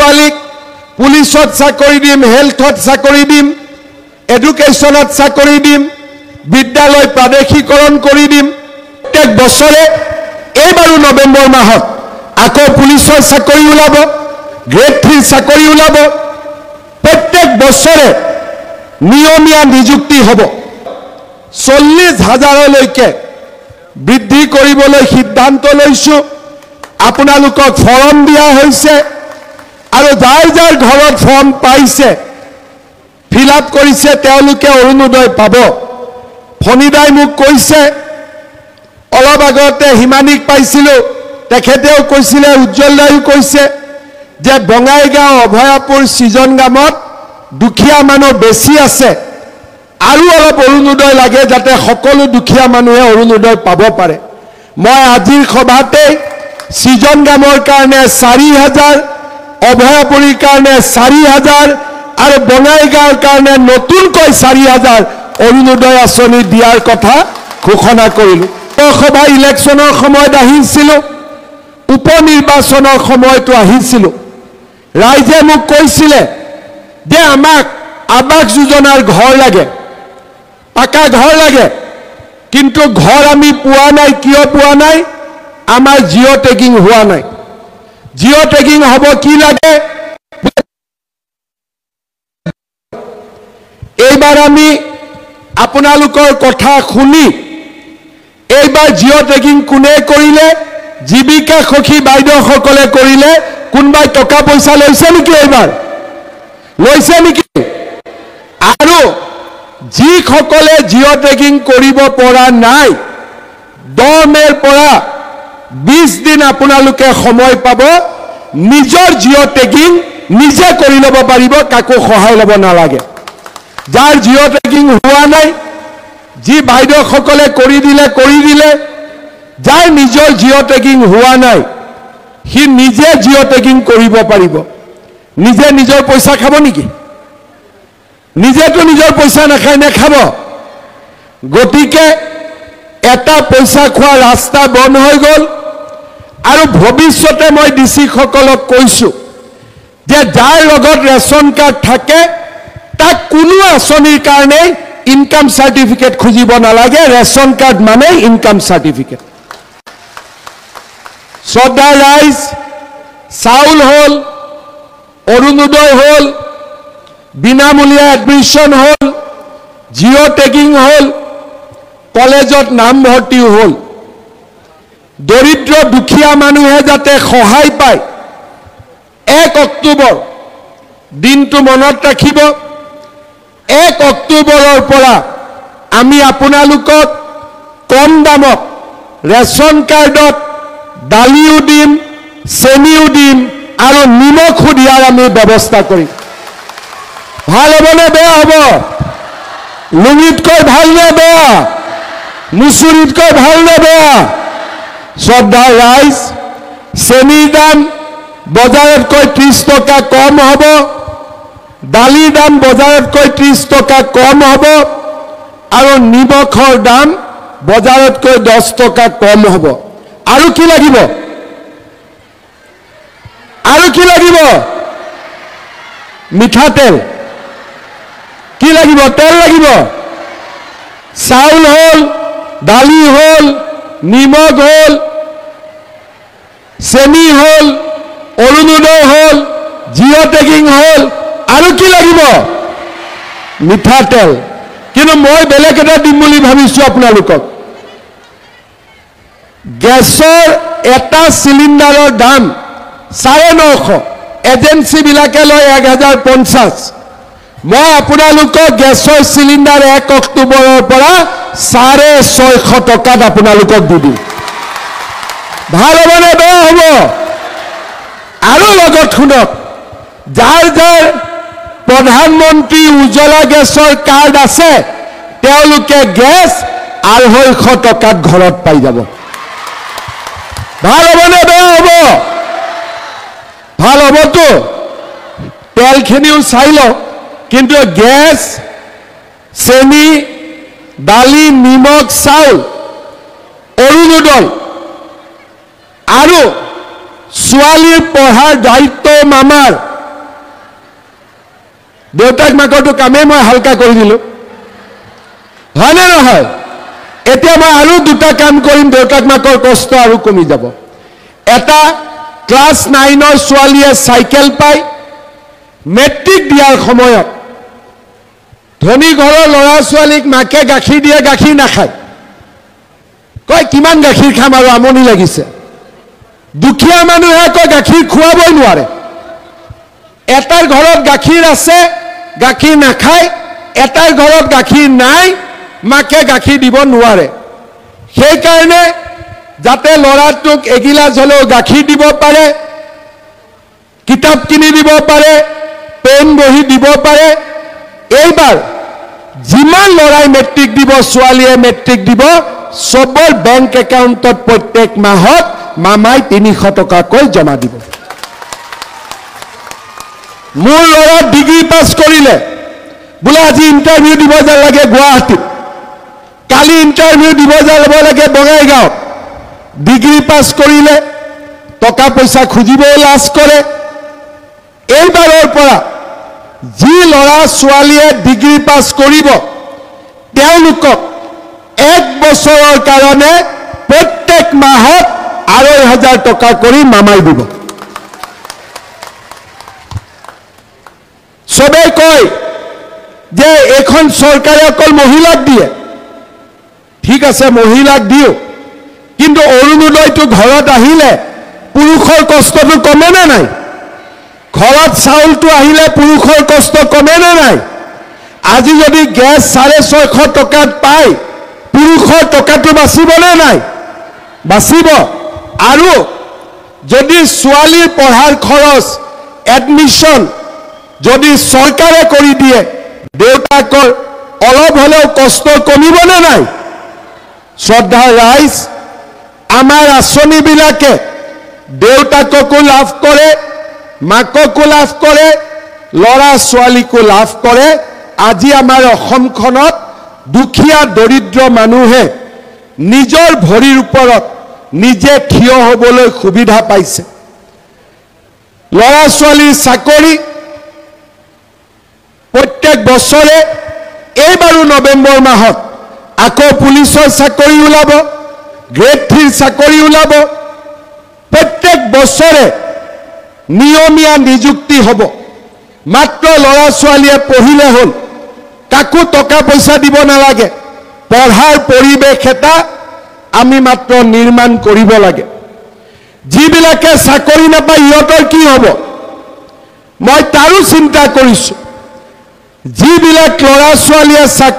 ছোৱালীক পুলিচত চাকৰি দিম, হেল্থত চাকৰি দিম, এডুকেশ্যনত চাকৰি দিম, বিদ্যালয় প্ৰাদেশিকৰণ কৰি দিম। প্ৰত্যেক বছৰে এইবাৰো নৱেম্বৰ মাহত আকৌ পুলিচৰ চাকৰি ওলাব, গ্ৰেড 3 চাকৰি ওলাব। প্ৰত্যেক বছৰে নিয়মীয়া নিযুক্তি হ'ব। 40,000লৈকে বৃদ্ধি কৰিবলৈ সিদ্ধান্ত লৈছোঁ। আপোনালোকক ফৰ্ম দিয়া হৈছে আৰু যাৰ যাৰ ঘৰত ফৰ্ম পাইছে, ফিল আপ কৰিছে, তেওঁলোকে অৰুণোদয় পাব। ফণিদাই মোক কৈছে, অলপ আগতে হিমানীক পাইছিলোঁ, তেখেতেও কৈছিলে, উজ্জ্বল দায়ো কৈছে যে বঙাইগাঁও, অভয়াপুৰ, চিজনগামত দুখীয়া মানুহ বেছি আছে, আৰু অলপ অৰুণোদয় লাগে যাতে সকলো দুখীয়া মানুহে অৰুণোদয় পাব পাৰে। মই আজিৰ সভাতেই চিজনগামৰ কাৰণে 4,000, অভয়াপুৰীৰ কাৰণে 4,000 আৰু বঙাইগাঁৱৰ কাৰণে নতুনকৈ 4,000 অৰুণোদয় আঁচনি দিয়াৰ কথা ঘোষণা কৰিলোঁ। লোকসভা ইলেকশ্যনৰ সময়ত আহিছিলোঁ, উপনিৰ্বাচনৰ সময়তো আহিছিলোঁ। ৰাইজে মোক কৈছিলে যে আমাক আৱাস যোজনাৰ ঘৰ লাগে, পাকা ঘৰ লাগে, কিন্তু ঘৰ আমি পোৱা নাই। কিয় পোৱা নাই? আমাৰ জিঅ' টেগিং হোৱা নাই। জিঅ' টেগিং হ'ব কি লাগে? এইবাৰ আমি আপোনালোকৰ কথা শুনি এইবাৰ জিঅ' টেগিং কোনে কৰিলে? জীৱিকা সখী বাইদেউসকলে কৰিলে। কোনোবাই টকা পইচা লৈছে নেকি? এইবাৰ লৈছে নেকি? আৰু যিসকলে জিঅ' টেগিং কৰিব পৰা নাই, 10 মে'ৰ পৰা 20 দিন আপোনালোকে সময় পাব। নিজৰ জিঅ' টেগিং নিজে কৰি ল'ব পাৰিব, কাকো সহায় ল'ব নালাগে। যাৰ জিঅ' টেগিং হোৱা নাই, যি বাইদেউসকলে কৰি দিলে, যাৰ নিজৰ জিঅ' টেগিং হোৱা নাই, সি নিজে জিঅ' টেগিং কৰিব পাৰিব। নিজে নিজৰ পইচা খাব নেকি? নিজেতো নিজৰ পইচা নাখায়, নেখাব। গতিকে এটা পইচা খোৱা ৰাস্তা বন্ধ হৈ গ'ল। আৰু ভৱিষ্যতে মই ডিচিসকলক কৈছোঁ যে যাৰ লগত ৰেচন কাৰ্ড থাকে তাক কোনো আঁচনিৰ কাৰণে ইনকাম চাৰ্টিফিকেট খুজিব নালাগে। ৰেচন কাৰ্ড মানে ইনকাম চাৰ্টিফিকেট। শ্ৰদ্ধা ৰাইজ, চাউল হ'ল, অৰুণোদয় হ'ল, বিনামূলীয়া এডমিশ্যন হ'ল, জিঅ' টেগিং হ'ল, কলেজত নামভৰ্তিও হ'ল। দৰিদ্ৰ দুখীয়া মানুহে যাতে সহায় পায়, 1 অক্টোবৰ দিনটো মনত ৰাখিব। 1 অক্টোবৰৰ পৰা আমি আপোনালোকক কম দামত ৰেচন কাৰ্ডত দালিও দিম, চেনিও দিম আৰু নিমখো দিয়াৰ আমি ব্যৱস্থা কৰিম। ভাল হ'বনে বেয়া হ'ব? লুঙিতকৈ ভাল নে বেয়া? মুচুৰিতকৈ ভাল নে বেয়া? শ্ৰদ্ধা ৰাইজ, চেনিৰ দাম বজাৰতকৈ 30 টকা কম হ'ব, দালিৰ দাম বজাৰতকৈ 30 টকা কম হ'ব আৰু নিমখৰ দাম বজাৰতকৈ 10 টকা কম হ'ব। আৰু কি লাগিব? আৰু কি লাগিব? মিঠাতেল। কি লাগিব? তেল লাগিব। চাউল হ'ল, দালি হ'ল, নিমখ হ'ল, চেনি হ'ল, অৰুণোদয় হ'ল, জিঅ' টেগিং হ'ল, আৰু কি লাগিব? মিঠাতেল। কিন্তু মই বেলেগ এটা দিম বুলি ভাবিছোঁ আপোনালোকক। গেছৰ এটা চিলিণ্ডাৰৰ দাম 950, এজেঞ্চিবিলাকে লয় 1050। মই আপোনালোকক গেছৰ চিলিণ্ডাৰ 1 অক্টোবৰৰ পৰা 650 টকাত আপোনালোকক দি দিম। ভাল হ'বনে বেয়া হ'ব? আৰু লগত শুনক, যাৰ যাৰ প্ৰধানমন্ত্ৰী উজ্জ্বলা গেছৰ কাৰ্ড আছে তেওঁলোকে গেছ 250 টকাত ঘৰত পাই যাব। ভাল হ'বনে বেয়া হ'ব? ভাল হ'বতো। তেলখিনিও চাই লওক, কিন্তু গেছ, চেনি, দালি, নিমখ, চাউল, অৰুণোদয় আৰু ছোৱালীৰ পঢ়াৰ দায়িত্ব মামাৰ দেউতাক মাকৰটো কামেই মই হালকা কৰি দিলোঁ, হয়নে নহয়? এতিয়া মই আৰু দুটা কাম কৰিম, দেউতাক মাকৰ কষ্ট আৰু কমি যাব। এটা, ক্লাছ 9ৰ ছোৱালীয়ে চাইকেল পায়, মেট্ৰিক দিয়াৰ সময়ত ধনী ঘৰৰ ল'ৰা ছোৱালীক মাকে গাখীৰ দিয়ে, গাখীৰ নাখায়, কয় কিমান গাখীৰ খাম আৰু আমনি লাগিছে। দুখীয়া মানুহে কয় গাখীৰ খুৱাবই নোৱাৰে। এটাৰ ঘৰত গাখীৰ আছে, গাখীৰ নাখায়, এটাৰ ঘৰত গাখীৰ নাই, মাকে গাখীৰ দিব নোৱাৰে। সেইকাৰণে যাতে ল'ৰাটোক এগিলাচ হ'লেও গাখীৰ দিব পাৰে, কিতাপ কিনি দিব পাৰে, পেন বহি দিব পাৰে, এইবাৰ যিমান ল'ৰাই মেট্ৰিক দিব, ছোৱালীয়ে মেট্ৰিক দিব, চবৰ বেংক একাউণ্টত প্ৰত্যেক মাহত মামাই 300 টকাকৈ জমা দিব। মোৰ ল'ৰা ডিগ্ৰী পাছ কৰিলে, বোলে আজি ইণ্টাৰভিউ দিব যাব লাগে গুৱাহাটীত, কালি ইণ্টাৰভিউ দিব যাব লাগে বঙাইগাঁৱত, ডিগ্ৰী পাছ কৰিলে, টকা পইচা খুজিবও লাজ কৰে। এইবাৰৰ পৰা যি ল'ৰা ছোৱালীয়ে ডিগ্ৰী পাছ কৰিব, তেওঁলোকক 1 বছৰৰ কাৰণে প্ৰত্যেক মাহত 2,500 টকা কৰি মামাই দিব। চবেই কয় যে এইখন চৰকাৰে অকল মহিলাক দিয়ে, ঠিক আছে মহিলাক দিও, কিন্তু অৰুণোদয়টো ঘৰত আহিলে পুৰুষৰ কষ্টটো কমে নে নাই? ঘৰত চাউলটো আহিলে পুৰুষৰ কষ্ট কমে নে নাই? আজি যদি গেছ 650 টকাত পায়, পুৰুষৰ টকাটো বাচিবনে নাই? বাচিব। আৰু যদি ছোৱালীৰ পঢ়াৰ খৰচ, এডমিশ্যন যদি চৰকাৰে কৰি দিয়ে, দেউতাকৰ অলপ হ'লেও কষ্ট কমিবনে নাই? শ্ৰদ্ধাৰ ৰাইজ, আমাৰ আঁচনিবিলাকে দেউতাককো লাভ কৰে, মাককো লাভ কৰে, ল'ৰা ছোৱালীকো লাভ কৰে। আজি আমাৰ অসমখনত দুখীয়া দৰিদ্ৰ মানুহে নিজৰ ভৰিৰ ওপৰত নিজে থিয় হ'বলৈ সুবিধা পাইছে। ল'ৰা ছোৱালীৰ চাকৰি প্ৰত্যেক বছৰে, এইবাৰো নৱেম্বৰ মাহত আকৌ পুলিচৰ চাকৰি ওলাব, গ্ৰেড 3 চাকৰি ওলাব। প্ৰত্যেক বছৰে নিয়মীয়া নিযুক্তি হ'ব। মাত্ৰ ল'ৰা ছোৱালীয়ে পঢ়িলে হ'ল, কাকো টকা পইচা দিব নালাগে। পঢ়াৰ পৰিৱেশ এটা আমি মাত্ৰ নিৰ্মাণ কৰিব লাগে। যিবিলাকে চাকৰি নাপায় ইহঁতৰ কি হ'ব? মই তাৰো চিন্তা কৰিছোঁ। যিবিলাক ল'ৰা ছোৱালীয়ে চাকৰি